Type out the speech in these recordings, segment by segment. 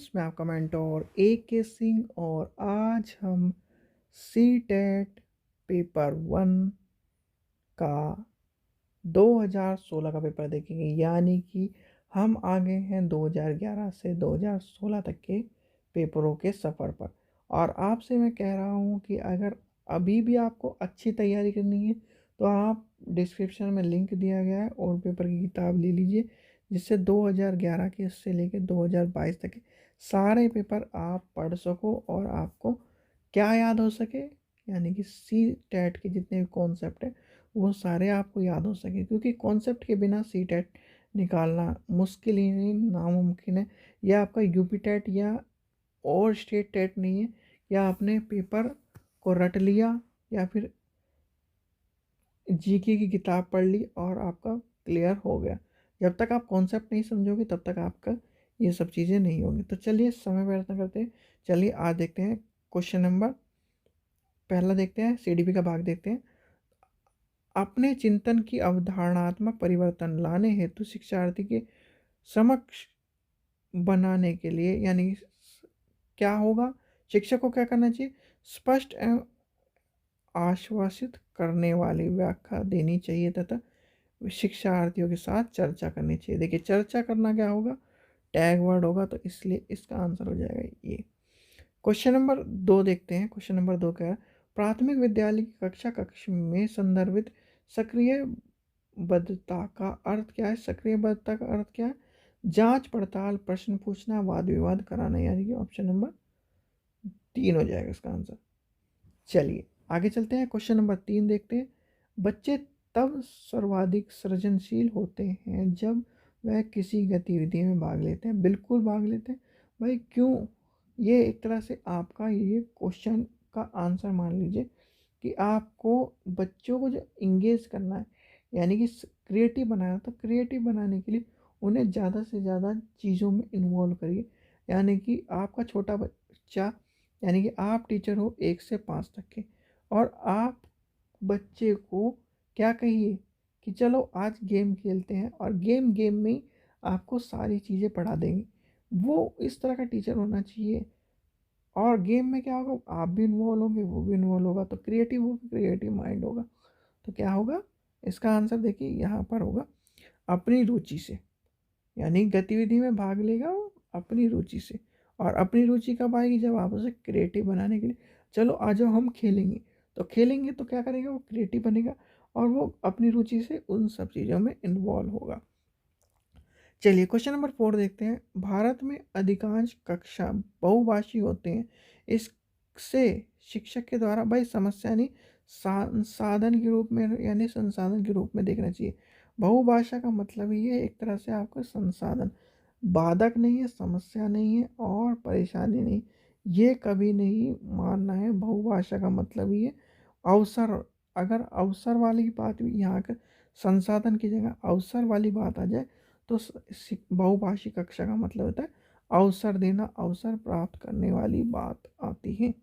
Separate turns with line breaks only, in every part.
Friends, मैं आपका mentor AK Singh और आज हम सी टेट पेपर 1 का 2016 का पेपर देखेंगे। यानी कि हम आ गए हैं 2011 से 2016 तक के पेपरों के सफ़र पर। और आपसे मैं कह रहा हूँ कि अगर अभी भी आपको अच्छी तैयारी करनी है तो आप डिस्क्रिप्शन में लिंक दिया गया है और पेपर की किताब ले लीजिए, जिससे 2011 के से लेकर 2022 तक के सारे पेपर आप पढ़ सको और आपको क्या याद हो सके, यानी कि सी टेट के जितने भी कॉन्सेप्ट हैं वो सारे आपको याद हो सके, क्योंकि कॉन्सेप्ट के बिना सी टेट निकालना मुश्किल ही नहीं, नामुमकिन है। यह आपका यूपी टेट या और स्टेट टेट नहीं है, या आपने पेपर को रट लिया या फिर जीके की किताब पढ़ ली और आपका क्लियर हो गया। जब तक आप कॉन्सेप्ट नहीं समझोगे तब तक आपका ये सब चीज़ें नहीं होंगी। तो चलिए समय व्यर्थ न करते हैं, चलिए आज देखते हैं क्वेश्चन नंबर पहला, देखते हैं सीडीपी का भाग देखते हैं। अपने चिंतन की अवधारणात्मक परिवर्तन लाने हेतु शिक्षार्थी के समक्ष बनाने के लिए, यानी क्या होगा, शिक्षक को क्या करना चाहिए, स्पष्ट एवं आश्वासित करने वाली व्याख्या देनी चाहिए तथा शिक्षार्थियों के साथ चर्चा करनी चाहिए। देखिए चर्चा करना क्या होगा, टैग वर्ड होगा, तो इसलिए इसका आंसर हो जाएगा ये। क्वेश्चन नंबर 2 देखते हैं। क्वेश्चन नंबर 2 क्या है, प्राथमिक विद्यालय की कक्ष में संदर्भित सक्रिय बद्धता का अर्थ क्या है। सक्रिय बद्धता का अर्थ क्या है, जांच पड़ताल, प्रश्न पूछना, वाद विवाद कराना, यानी कि ऑप्शन नंबर 3 हो जाएगा इसका आंसर। चलिए आगे चलते हैं, क्वेश्चन नंबर 3 देखते हैं। बच्चे तब सर्वाधिक सृजनशील होते हैं जब वह किसी गतिविधि में भाग लेते हैं। बिल्कुल भाग लेते हैं भाई, क्यों, ये एक तरह से आपका ये क्वेश्चन का आंसर मान लीजिए कि आपको बच्चों को जो इंगेज करना है, यानी कि क्रिएटिव बनाना, तो क्रिएटिव बनाने के लिए उन्हें ज़्यादा से ज़्यादा चीज़ों में इन्वॉल्व करिए। यानी कि आपका छोटा बच्चा, यानी कि आप टीचर हो 1 से 5 तक के, और आप बच्चे को क्या कहिए कि चलो आज गेम खेलते हैं, और गेम गेम में ही आपको सारी चीज़ें पढ़ा देंगे। वो इस तरह का टीचर होना चाहिए। और गेम में क्या होगा, आप भी इन्वॉल्व होंगे, वो भी इन्वॉल्व होगा, तो क्रिएटिव होगा, क्रिएटिव माइंड होगा। तो क्या होगा इसका आंसर, देखिए यहाँ पर होगा अपनी रुचि से, यानी गतिविधि में भाग लेगा वो अपनी रुचि से। और अपनी रुचि कब आएगी, जब आप उसे क्रिएटिव बनाने के लिए चलो आ जाओ हम खेलेंगे, तो खेलेंगे तो क्या करेगा, वो क्रिएटिव बनेगा और वो अपनी रुचि से उन सब चीज़ों में इन्वॉल्व होगा। चलिए क्वेश्चन नंबर 4 देखते हैं। भारत में अधिकांश कक्षा बहुभाषी होते हैं, इससे शिक्षक के द्वारा भाई समस्या नहीं, संसाधन के रूप में, यानी संसाधन के रूप में देखना चाहिए। बहुभाषा का मतलब ही है एक तरह से आपको संसाधन, बाधक नहीं है, समस्या नहीं है और परेशानी नहीं, ये कभी नहीं मानना है। बहुभाषा का मतलब ही है अवसर। अगर अवसर वाली बात भी यहाँ का, संसाधन की जगह अवसर वाली बात आ जाए तो बहुभाषी कक्षा का मतलब होता है अवसर देना, अवसर प्राप्त करने वाली बात आती है।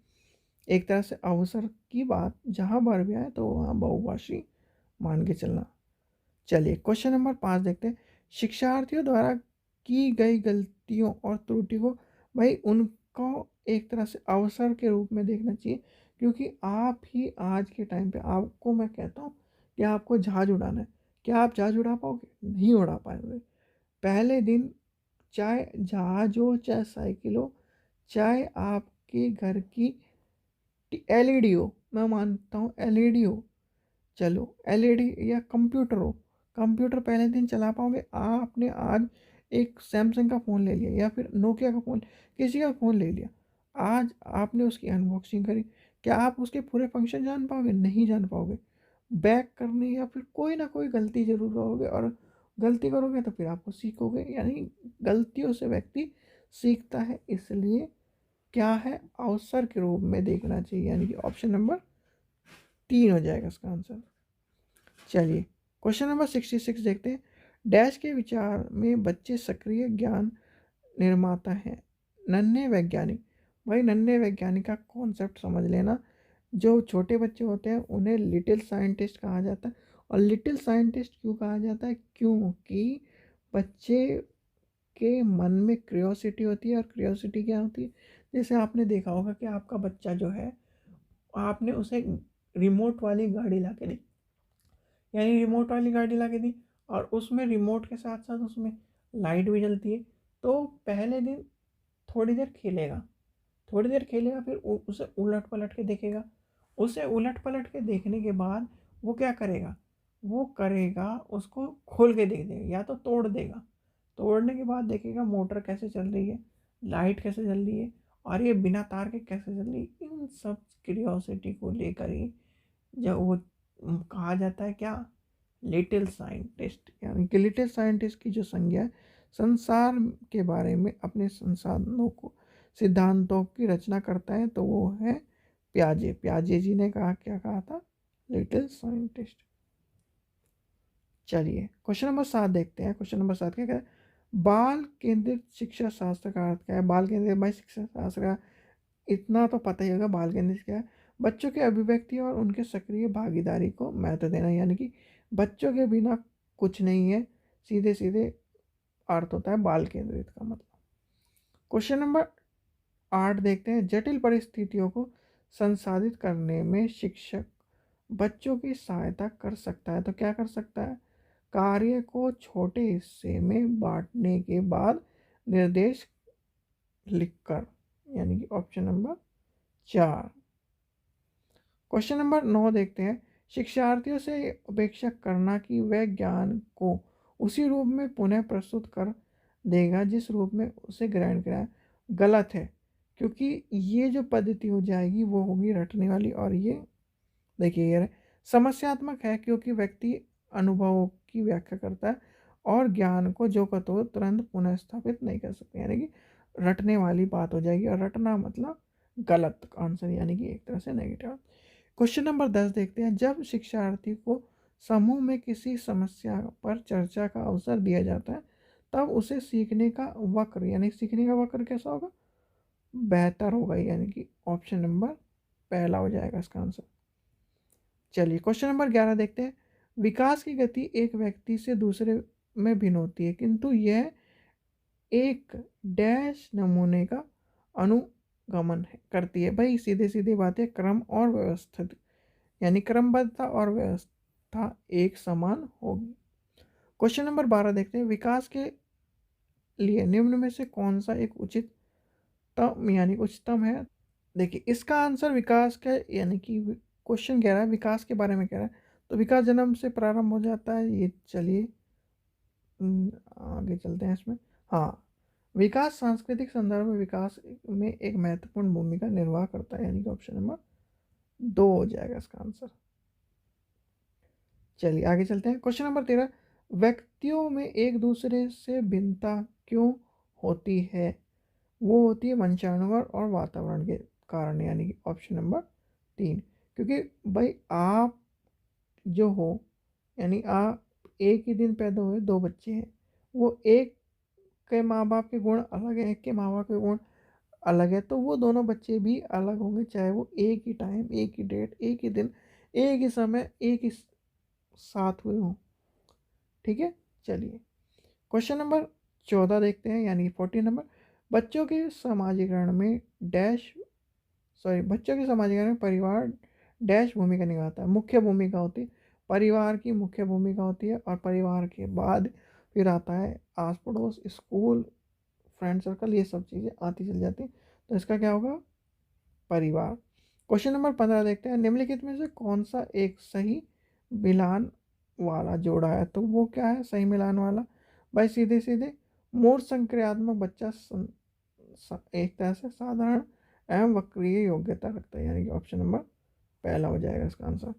एक तरह से अवसर की बात जहाँ पर भी आए तो वहाँ बहुभाषी मान के चलना। चलिए क्वेश्चन नंबर 5 देखते हैं। शिक्षार्थियों द्वारा की गई गलतियों और त्रुटि को भाई उनको एक तरह से अवसर के रूप में देखना चाहिए, क्योंकि आप ही आज के टाइम पे, आपको मैं कहता हूँ कि आपको जहाज उड़ाना है, क्या आप जहाज उड़ा पाओगे, नहीं उड़ा पाएंगे। पहले दिन चाहे जहाज हो, चाहे साइकिल हो, चाहे आपके घर की एलईडी हो, मैं मानता हूँ एलईडी हो, चलो एलईडी या कंप्यूटर हो, कंप्यूटर पहले दिन चला पाओगे। आपने आज एक सैमसंग का फ़ोन ले लिया या फिर नोकिया का फ़ोन, किसी का फ़ोन ले लिया, आज आपने उसकी अनबॉक्सिंग करी, क्या आप उसके पूरे फंक्शन जान पाओगे, नहीं जान पाओगे। बैक करने या फिर कोई ना कोई गलती जरूर करोगे, और गलती करोगे तो फिर आपको सीखोगे, यानी गलतियों से व्यक्ति सीखता है। इसलिए क्या है, अवसर के रूप में देखना चाहिए, यानी कि ऑप्शन नंबर 3 हो जाएगा इसका आंसर। चलिए क्वेश्चन नंबर 66 देखते हैं। डैश के विचार में बच्चे सक्रिय ज्ञान निर्माता हैं, नन्हे वैज्ञानिक। भाई नन्हे वैज्ञानिक का कॉन्सेप्ट समझ लेना। जो छोटे बच्चे होते हैं उन्हें लिटिल साइंटिस्ट कहा जाता है। और लिटिल साइंटिस्ट क्यों कहा जाता है, क्योंकि बच्चे आपके मन में क्यूरियोसिटी होती है। और क्यूरियोसिटी क्या होती है, जैसे आपने देखा होगा कि आपका बच्चा जो है, आपने उसे रिमोट वाली गाड़ी ला के दी, यानी रिमोट वाली गाड़ी ला के दी और उसमें रिमोट के साथ साथ उसमें लाइट भी जलती है। तो पहले दिन थोड़ी देर खेलेगा, थोड़ी देर खेलेगा, फिर उसे उलट पलट के देखेगा। उसे उलट पलट के देखने के बाद वो क्या करेगा, वो करेगा उसको खोल के देख देगा, या तो तोड़ देगा। तोड़ने के बाद देखेगा मोटर कैसे चल रही है, लाइट कैसे चल रही है, और ये बिना तार के कैसे चल रही है। इन सब क्यूरियोसिटी को लेकर ही जब वो कहा जाता है क्या, लिटिल साइंटिस्ट। यानी कि लिटिल साइंटिस्ट की जो संज्ञा है, संसार के बारे में अपने संसाधनों को, सिद्धांतों की रचना करता है, तो वो है प्याजे। प्याजे जी ने कहा, क्या कहा था, लिटिल साइंटिस्ट। चलिए क्वेश्चन नंबर 7 देखते हैं। क्वेश्चन नंबर 7 क्या है, बाल केंद्रित शिक्षा शास्त्र का अर्थ क्या है। बाल केंद्रित भाई शिक्षा शास्त्र का इतना तो पता ही होगा, बाल केंद्रित क्या है, बच्चों के अभिव्यक्ति और उनके सक्रिय भागीदारी को महत्व देना, यानी कि बच्चों के बिना कुछ नहीं है, सीधे सीधे अर्थ होता है बाल केंद्रित का मतलब। क्वेश्चन नंबर 8 देखते हैं, जटिल परिस्थितियों को संसाधित करने में शिक्षक बच्चों की सहायता कर सकता है। तो क्या कर सकता है, कार्य को छोटे हिस्से में बांटने के बाद निर्देश लिखकर, यानी कि ऑप्शन नंबर 4। क्वेश्चन नंबर 9 देखते हैं, शिक्षार्थियों से अपेक्षा करना कि वह ज्ञान को उसी रूप में पुनः प्रस्तुत कर देगा जिस रूप में उसे ग्रहण किया, गलत है। क्योंकि ये जो पद्धति हो जाएगी वो होगी रटने वाली, और ये देखिए ये समस्यात्मक है, क्योंकि व्यक्ति अनुभवों की व्याख्या करता है और ज्ञान को जो का तो तुरंत पुनः स्थापित नहीं कर सकते, यानी कि रटने वाली बात हो जाएगी। और रटना मतलब गलत आंसर, यानी कि एक तरह से नेगेटिव। क्वेश्चन नंबर 10 देखते हैं, जब शिक्षार्थी को समूह में किसी समस्या पर चर्चा का अवसर दिया जाता है, तब उसे सीखने का वक्र, यानी सीखने का वक्र कैसा होगा, बेहतर होगा, यानी कि ऑप्शन नंबर पहला हो जाएगा इसका आंसर। चलिए क्वेश्चन नंबर 11 देखते हैं, विकास की गति एक व्यक्ति से दूसरे में भिन्न होती है, किंतु यह एक डैश नमूने का अनुगमन करती है। भाई सीधे सीधे बातें, क्रम और व्यवस्थित, यानी क्रमबद्धता और व्यवस्था एक समान होगी। क्वेश्चन नंबर 12 देखते हैं, विकास के लिए निम्न में से कौन सा एक उचित तम यानी उच्चतम है। देखिए इसका आंसर विकास का, यानी कि क्वेश्चन कह रहा है विकास के बारे में कह रहा है, तो विकास जन्म से प्रारंभ हो जाता है। ये चलिए आगे चलते हैं इसमें। हाँ, विकास सांस्कृतिक संदर्भ में विकास में एक महत्वपूर्ण भूमिका निर्वाह करता है, यानी कि ऑप्शन नंबर 2 हो जाएगा इसका आंसर। चलिए आगे चलते हैं। क्वेश्चन नंबर 13, व्यक्तियों में एक दूसरे से भिन्नता क्यों होती है। वो होती है वंशानुगत और वातावरण के कारण, यानी कि ऑप्शन नंबर 3। क्योंकि भाई आप जो हो, यानी आप एक ही दिन पैदा हुए, 2 बच्चे हैं, वो एक के माँ बाप के गुण अलग हैं, एक के माँ बाप के गुण अलग है, तो वो दोनों बच्चे भी अलग होंगे, चाहे वो एक ही टाइम, एक ही डेट, एक ही दिन, एक ही समय, एक ही साथ हुए हों। ठीक है, चलिए क्वेश्चन नंबर 14 देखते हैं, यानी 14 नंबर, बच्चों के समाजीकरण में डैश बच्चों के समाजीकरण में परिवार डैश भूमिका निभाता है। मुख्य भूमिका होती है, परिवार की मुख्य भूमिका होती है, और परिवार के बाद फिर आता है आस पड़ोस, स्कूल, फ्रेंड सर्कल, ये सब चीज़ें आती चल जाती हैं। तो इसका क्या होगा, परिवार। क्वेश्चन नंबर 15 देखते हैं, निम्नलिखित में से कौन सा एक सही मिलान वाला जोड़ा है। तो वो क्या है सही मिलान वाला, भाई सीधे सीधे मूल संक्रियात्मक बच्चा एक तरह से साधारण एवं वक्रीय योग्यता रखता है, यानी कि ऑप्शन नंबर पहला हो जाएगा इसका आंसर।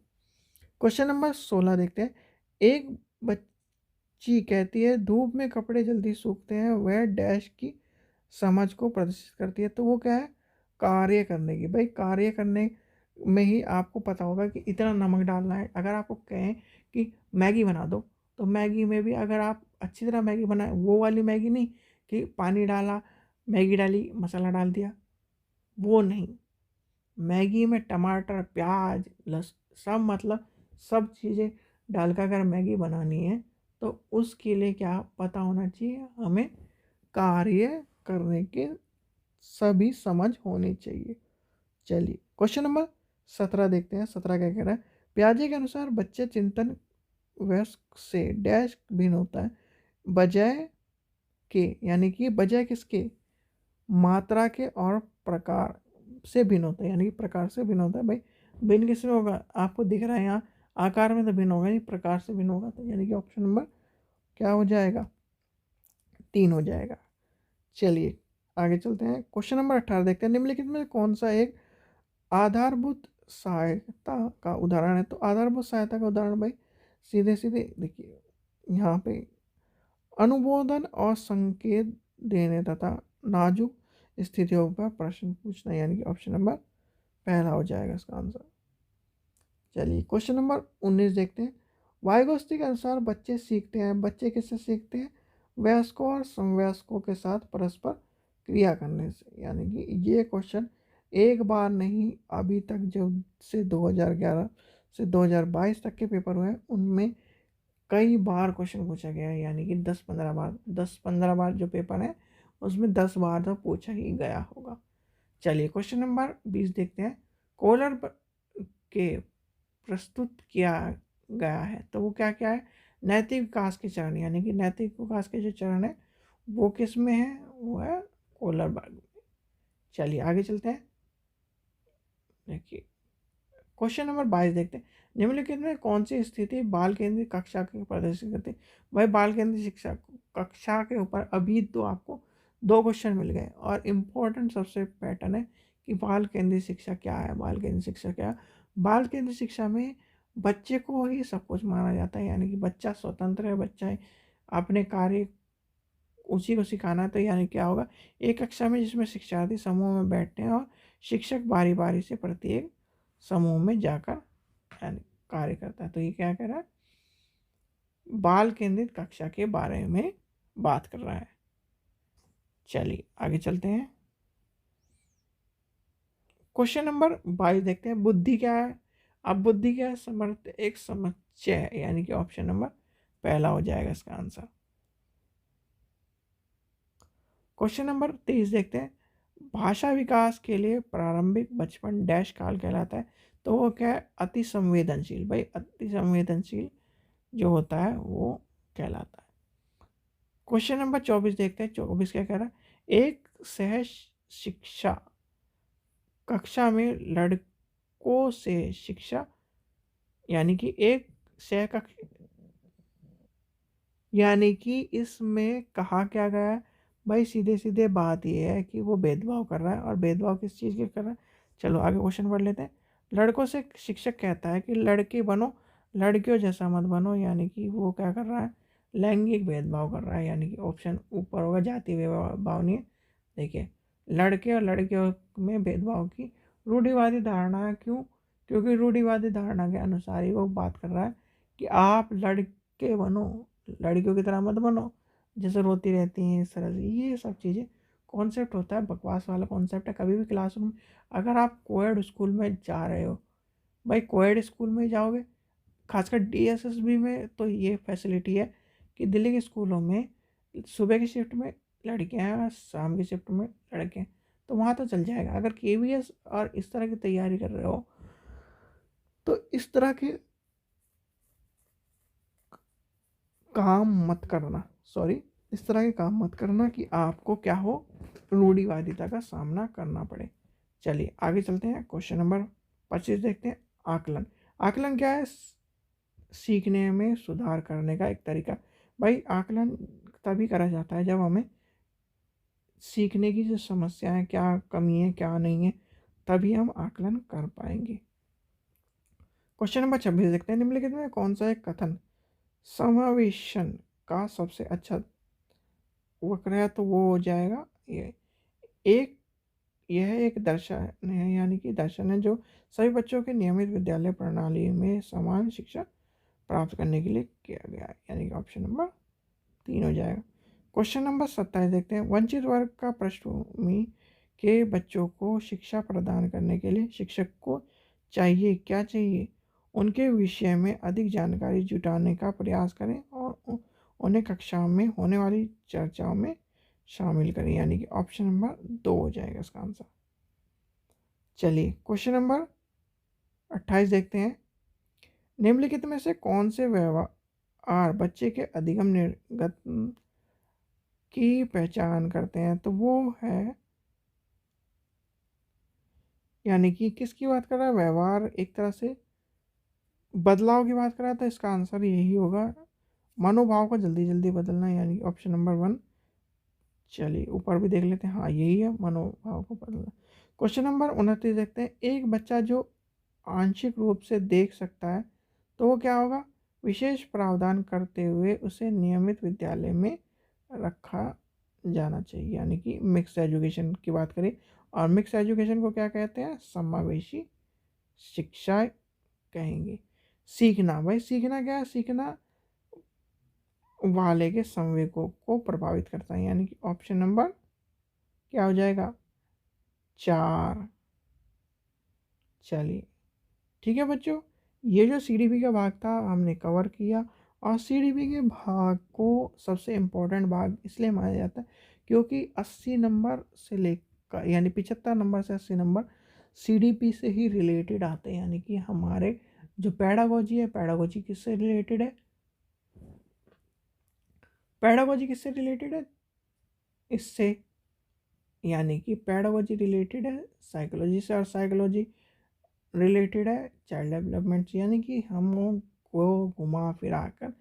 क्वेश्चन नंबर 16 देखते हैं, एक बच्ची कहती है धूप में कपड़े जल्दी सूखते हैं, वह डैश की समझ को प्रदर्शित करती है। तो वो क्या है, कार्य करने की। भाई कार्य करने में ही आपको पता होगा कि इतना नमक डालना है। अगर आपको कहें कि मैगी बना दो, तो मैगी में भी अगर आप अच्छी तरह मैगी बनाए, वो वाली मैगी नहीं कि पानी डाला, मैगी डाली, मसाला डाल दिया, वो नहीं। मैगी में टमाटर, प्याज, लस सब मतलब सब चीज़ें डालकर अगर मैगी बनानी है, तो उसके लिए क्या पता होना चाहिए हमें, कार्य करने के सभी समझ होनी चाहिए। चलिए क्वेश्चन नंबर 17 देखते हैं। 17 क्या कह रहा है? पियाजे के अनुसार बच्चे चिंतन वयस्क से डैश भिन्न होता है, बजाय के, यानी कि बजाय किसके? मात्रा के और प्रकार से भिन्न होता है, यानी कि प्रकार से भिन्न होता है। भाई भिन्न किसमें होगा? आपको दिख रहा है यहाँ आकार में तो भिन्न होगा नहीं, प्रकार से भिन्न होगा, तो यानी कि ऑप्शन नंबर क्या हो जाएगा? 3 हो जाएगा। चलिए आगे चलते हैं। क्वेश्चन नंबर 18 देखते हैं। निम्नलिखित में कौन सा एक आधारभूत सहायता का उदाहरण है? तो आधारभूत सहायता का उदाहरण भाई सीधे सीधे देखिए यहाँ पे अनुमोदन और संकेत देने तथा नाजुक स्थितियों पर प्रश्न पूछना, यानी कि ऑप्शन नंबर पहला हो जाएगा इसका आंसर। चलिए क्वेश्चन नंबर 19 देखते हैं। वाइगोस्टी के अनुसार बच्चे सीखते हैं, बच्चे किससे सीखते हैं? वयस्कों और समवयस्कों के साथ परस्पर क्रिया करने से। यानी कि ये क्वेश्चन एक बार नहीं, अभी तक जो से 2011 से 2022 तक के पेपर हुए हैं उनमें कई बार क्वेश्चन पूछा गया है, यानी कि 10-15 बार जो पेपर है उसमें 10 बार तो पूछा ही गया होगा। चलिए क्वेश्चन नंबर 20 देखते हैं। कोलर के प्रस्तुत किया गया है, तो वो क्या क्या है? नैतिक विकास के चरण, यानी कि नैतिक विकास के जो चरण है वो किस में है? वो है कोलर वर्ग में। चलिए आगे चलते हैं। देखिए क्वेश्चन नंबर 22 देखते हैं। निम्नलिखित में कौन सी स्थिति बाल केंद्रित कक्षा के प्रदर्शित करती है? भाई बाल केंद्रित शिक्षा कक्षा के ऊपर अभी तो आपको 2 क्वेश्चन मिल गए, और इम्पोर्टेंट सबसे पैटर्न है कि बाल केंद्रित शिक्षा क्या है। बाल केंद्रित शिक्षा क्या है? बाल केंद्रित शिक्षा में बच्चे को ही सब कुछ माना जाता है, यानी कि बच्चा स्वतंत्र है, बच्चा अपने कार्य उसी को सिखाना है। तो यानी क्या होगा? एक कक्षा में जिसमें शिक्षार्थी समूह में बैठते हैं और शिक्षक बारी बारी से प्रत्येक समूह में जाकर यानी कार्य करता है। तो ये क्या कर रहा है? बाल केंद्रित कक्षा के बारे में बात कर रहा है। चलिए आगे चलते हैं। क्वेश्चन नंबर 22 देखते हैं। बुद्धि क्या है? अब बुद्धि क्या है? समर्थ एक समुच्चय है, यानी कि ऑप्शन नंबर पहला हो जाएगा इसका आंसर। क्वेश्चन नंबर 23 देखते हैं। भाषा विकास के लिए प्रारंभिक बचपन डैश काल कहलाता है, तो वो क्या है? अति संवेदनशील। भाई अति संवेदनशील जो होता है वो कहलाता है। क्वेश्चन नंबर 24 देखते हैं। 24 क्या कह रहा है? एक सहज शिक्षा कक्षा में लड़कों से शिक्षा, यानी कि एक सह कक्षा, यानी कि इसमें कहा क्या गया है? भाई सीधे सीधे बात यह है कि वो भेदभाव कर रहा है, और भेदभाव किस चीज़ के कर रहा है? चलो आगे क्वेश्चन पढ़ लेते हैं। लड़कों से शिक्षक कहता है कि लड़के बनो, लड़कियों जैसा मत बनो, यानी कि वो क्या कर रहा है? लैंगिक भेदभाव कर रहा है, यानी कि ऑप्शन ऊपर होगा जाति भेदभाव नहीं है। देखिए लड़के और लड़कियों में भेदभाव की रूढ़िवादी धारणा है। क्यों? क्योंकि रूढ़िवादी धारणा के अनुसार ही वो बात कर रहा है कि आप लड़के बनो, लड़कियों की तरह मत बनो, जैसे रोती रहती हैं इस तरह से। ये सब चीज़ें कॉन्सेप्ट होता है, बकवास वाला कॉन्सेप्ट है। कभी भी क्लासरूम अगर आप कोएड स्कूल में जा रहे हो, भाई कोएड स्कूल में जाओगे, खासकर डीएसएसबी में तो ये फैसिलिटी है कि दिल्ली के स्कूलों में सुबह की शिफ्ट में लड़कियां हैं और शाम की शिफ्ट में लड़के हैं, तो वहाँ तो चल जाएगा। अगर केवीएस और इस तरह की तैयारी कर रहे हो तो इस तरह के काम मत करना, सॉरी, इस तरह के काम मत करना कि आपको क्या हो? रूढ़िवादिता का सामना करना पड़े। चलिए आगे चलते हैं। क्वेश्चन नंबर 25 देखते हैं। आकलन। आकलन क्या है? सीखने में सुधार करने का एक तरीका। भाई आकलन तभी करा जाता है जब हमें सीखने की जो समस्या है, क्या कमी है क्या नहीं है, तभी हम आकलन कर पाएंगे। क्वेश्चन नंबर 26 देखते हैं। निम्नलिखित में कौन सा एक कथन समावेशन का सबसे अच्छा वक्र है? तो वो हो जाएगा ये एक, यह एक दर्शन है, यानी कि दर्शन है जो सभी बच्चों के नियमित विद्यालय प्रणाली में समान शिक्षा प्राप्त करने के लिए किया गया है, यानी कि ऑप्शन नंबर 3 हो जाएगा। क्वेश्चन नंबर 27 देखते हैं। वंचित वर्ग का पृष्ठभूमि के बच्चों को शिक्षा प्रदान करने के लिए शिक्षक को चाहिए क्या? चाहिए उनके विषय में अधिक जानकारी जुटाने का प्रयास करें और उन्हें कक्षा में होने वाली चर्चाओं में शामिल करें, यानी कि ऑप्शन नंबर 2 हो जाएगा इसका आंसर। चलिए क्वेश्चन नंबर 28 देखते हैं। निम्नलिखित में से कौन से व्यवहार बच्चे के अधिगम निर्गत की पहचान करते हैं? तो वो है, यानी कि किसकी बात कर रहा है? व्यवहार एक तरह से बदलाव की बात कर रहा है, तो इसका आंसर यही होगा, मनोभाव को जल्दी जल्दी बदलना, यानी कि ऑप्शन नंबर 1। चलिए ऊपर भी देख लेते हैं, हाँ यही है, मनोभाव को बदलना। क्वेश्चन नंबर 29 देखते हैं। एक बच्चा जो आंशिक रूप से देख सकता है तो वो क्या होगा? विशेष प्रावधान करते हुए उसे नियमित विद्यालय में रखा जाना चाहिए, यानी कि मिक्स एजुकेशन की बात करें। और मिक्स एजुकेशन को क्या कहते हैं? समावेशी शिक्षा कहेंगे। सीखना, भाई सीखना क्या है? सीखना वाले के संवेगों को प्रभावित करता है, यानी कि ऑप्शन नंबर क्या हो जाएगा? 4। चलिए ठीक है बच्चों, ये जो सीडीपी का भाग था हमने कवर किया। और सीडीपी के भाग को सबसे इम्पोर्टेंट भाग इसलिए माना जाता है क्योंकि 80 नंबर से लेकर, यानी 75 नंबर से 80 नंबर सीडीपी से ही रिलेटेड आते हैं। यानी कि हमारे जो पैडागोजी है, पैडागोजी किससे रिलेटेड है? पैडागोजी किससे रिलेटेड है? इससे, यानी कि पैडागोजी रिलेटेड है साइकोलॉजी से, और साइकोलॉजी रिलेटेड है चाइल्ड डेवलपमेंट से। यानी कि हम को घुमा फिरा कर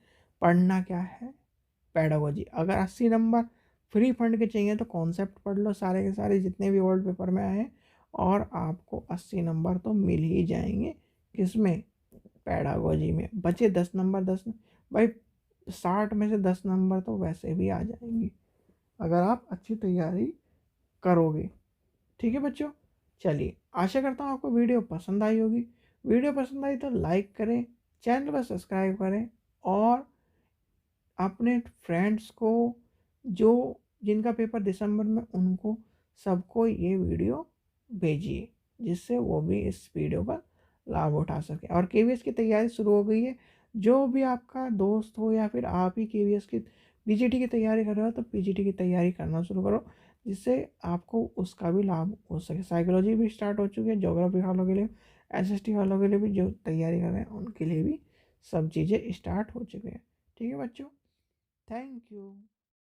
पढ़ना क्या है? पैडागोजी। अगर 80 नंबर फ्री फंड के चाहिए तो कॉन्सेप्ट पढ़ लो सारे के सारे जितने भी वर्ल्ड पेपर में आए हैं, और आपको 80 नंबर तो मिल ही जाएंगे। किसमें? पैडागोजी में। बचे 10 नंबर, 10 भाई 60 में से 10 नंबर तो वैसे भी आ जाएंगे अगर आप अच्छी तैयारी करोगे। ठीक है बच्चों, चलिए आशा करता हूँ आपको वीडियो पसंद आई होगी। वीडियो पसंद आई तो लाइक करें, चैनल को सब्सक्राइब करें, और अपने फ्रेंड्स को जो जिनका पेपर दिसंबर में, उनको सबको ये वीडियो भेजिए जिससे वो भी इस वीडियो का लाभ उठा सके। और केवीएस की तैयारी शुरू हो गई है। जो भी आपका दोस्त हो या फिर आप ही केवीएस की पीजीटी की तैयारी कर रहे हो तो पीजीटी की तैयारी करना शुरू करो, जिससे आपको उसका भी लाभ हो सके। साइकोलॉजी भी स्टार्ट हो चुकी है, ज्योग्राफी वालों के लिए, एसएसटी वालों के लिए भी जो तैयारी कर रहे हैं उनके लिए भी सब चीज़ें स्टार्ट हो चुकी हैं। ठीक है बच्चों, थैंक यू।